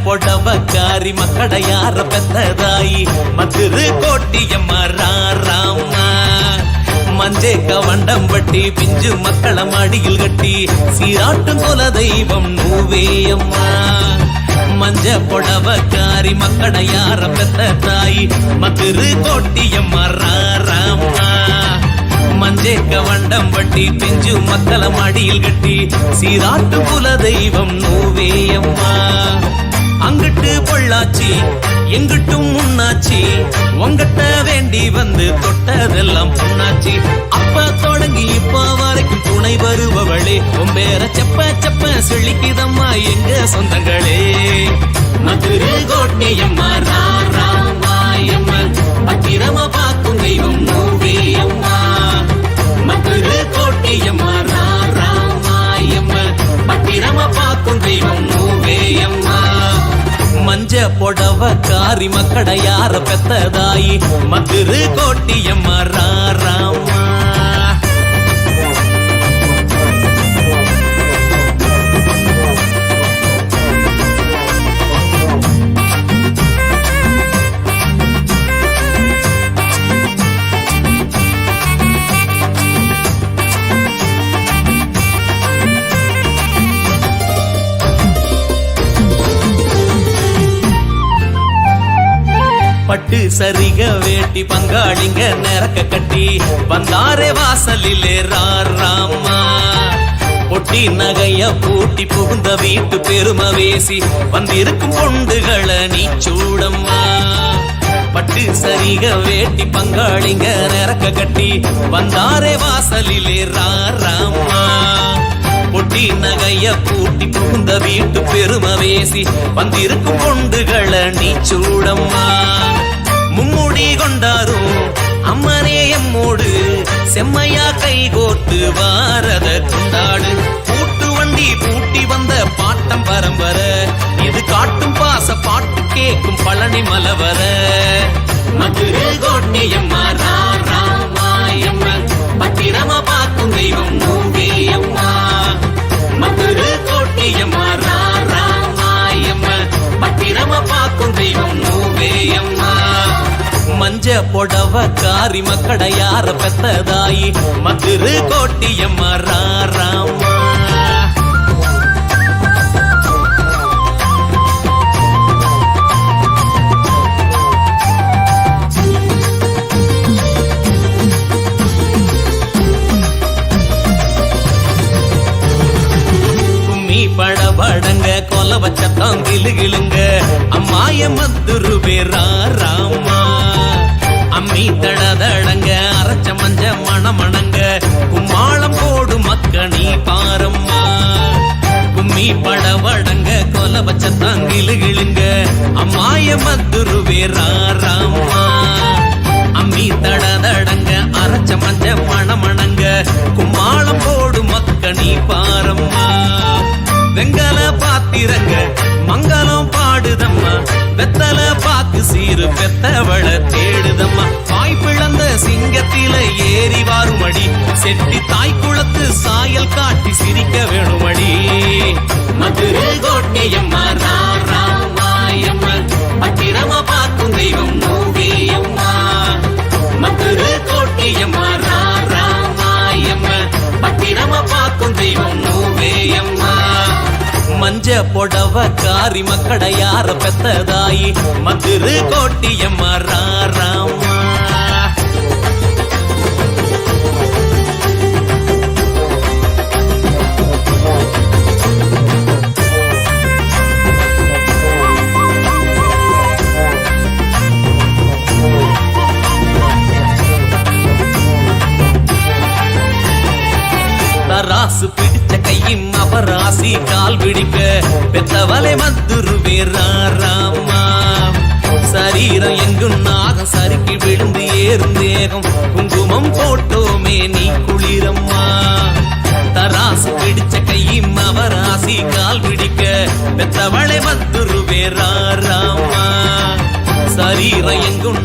பொடவக்காரி மக்கடையார பெத்ததாயி மதுரு கோட்டியம்மா ராராமா மஞ்சே கவண்டம் பட்டி பிஞ்சு மக்கள மடியில் கட்டி சீராட்டும் குல தெய்வம் நூவேயம்மா மஞ்ச பொடவக்காரி மக்கடையார பெத்ததாயி மதுரு கோட்டியம்மா ராராமா மஞ்சே கவண்டம் பட்டி பிஞ்சு மக்கள மடியில் கட்டி சீராட்டும் குல தெய்வம் நூவேயம்மா அங்கிட்டு பொள்ளாச்சி எங்கிட்டும் முன்னாச்சி உங்கட்ட வேண்டி வந்து தொட்டதெல்லாம் பொன்னாச்சி அப்ப தொடங்கி இப்ப வரைக்கும் துணை வருபவளே உம்பேர செப்ப செப்ப செழிக்குதம்மா எங்க சொந்தங்களே மதுரை கோட்டையம்மா ராராமாயம்மா பத்திரமா பார்க்கும் தெய்வம் நூவேயம்மா மதுரை கோட்டையம்மா ராராமாயம்மா பத்திரமா பார்க்கும் தெய்வம் நூவேயம்மா மஞ்ச பொடவக்காரி மக்கடையார பெத்ததாயி மதுரை கோட்டியம்மா ராராமா பட்டு சரிக வேட்டி பங்காளிங்க நெரக்க கட்டி வந்தாரே வாசலிலே ராராமா பொட்டி நகைய பூட்டி புகுந்த வீட்டு பெருமை வேசி வந்திருக்கும் பொண்டுகளை நீ சூடம்மா பட்டு சரிக வேட்டி பங்காளிங்க நெரக்க கட்டி வந்தாரே வாசலிலே ராராமா பொட்டி நகைய பூட்டி புகுந்த வீட்டு பெருமை வேசி வந்திருக்கும் பொண்டுகளை நீ சூடம்மா மும்முடி கொண்டாரும் அம்மனே எம்மோடு செம்மையா கை கோர்த்து வாரத கொண்டாடு கூட்டு வண்டி பூட்டி வந்த பாட்டம் பரம்பர இது காட்டும் பாச பாட்டு கேட்கும் பழனி மலவர மதுரை கோட்டையம்மா ராராமாயம்மா பத்திரமா பார்க்கும் தெய்வம் நூவேயம்மா மதுரை கோட்டையம்மா ராராமாயம்மா பத்திரமா பார்க்கும் தெய்வம் நூவேயம்மா மஞ்ச பொடவக்காரி மக்கடையார பெத்ததாயி மதுரை கோட்டியம்மா ராராமா கும்மி படபடங்க கொல வச்சத்தான் கிளுகிளுங்க அம்மாய மதுருவே ராராமா அம்மி தடதடங்க அரைச்ச மஞ்ச மணமணங்க கும்மாளம் போடு மக்கணி பாரம்மா கும்மி படவடங்க கொல வச்ச தாங்கிலுகிழுங்க அம்மாய மதுருவே ராராமா அம்மி தடதடங்க அரைச்ச மஞ்ச மணமணங்க கும்மாளம் போடு மக்கணி பாரம்மா வெங்கல பாத்திரங்க மங்களம் பாடுதம்மா வெத்தல பாக்கு சீரு பெத்தவள தேடுதம்மா பாய் பிளந்த சிங்கத்தில ஏறி வாருமடி செட்டி தாய் குளத்து சாயல் காட்டி சிரிக்க வேணுமடி மதுரை கோட்டையம்மா ராராமாயம்மா பத்திரமா பார்க்கும் தெய்வம் நூவேயம்மா மதுரை கோட்டையம்மா ராராமாயம்மா பத்திரமா பார்க்கும் தெய்வம் நூவேயம்மா மஞ்ச பொடவக்காரி மக்கடையார பெத்ததாயி மதுரை கோட்டியம்மா ராராமா தராசு பிடிச்ச கையும் அவராசி கால் பிடிக்க பெத்தவளை மதுருவே ராராமா சரீரம் எங்கும் நாகம் சறுக்கி விழுந்து ஏறும் தேகம் குங்குமம் போட்டோமே நீ குளிரம்மா தராசு பிடிச்ச கையும் அவராசி கால் பிடிக்க பெத்தவளை மதுருவே ராராமா சரீரம் எங்கும்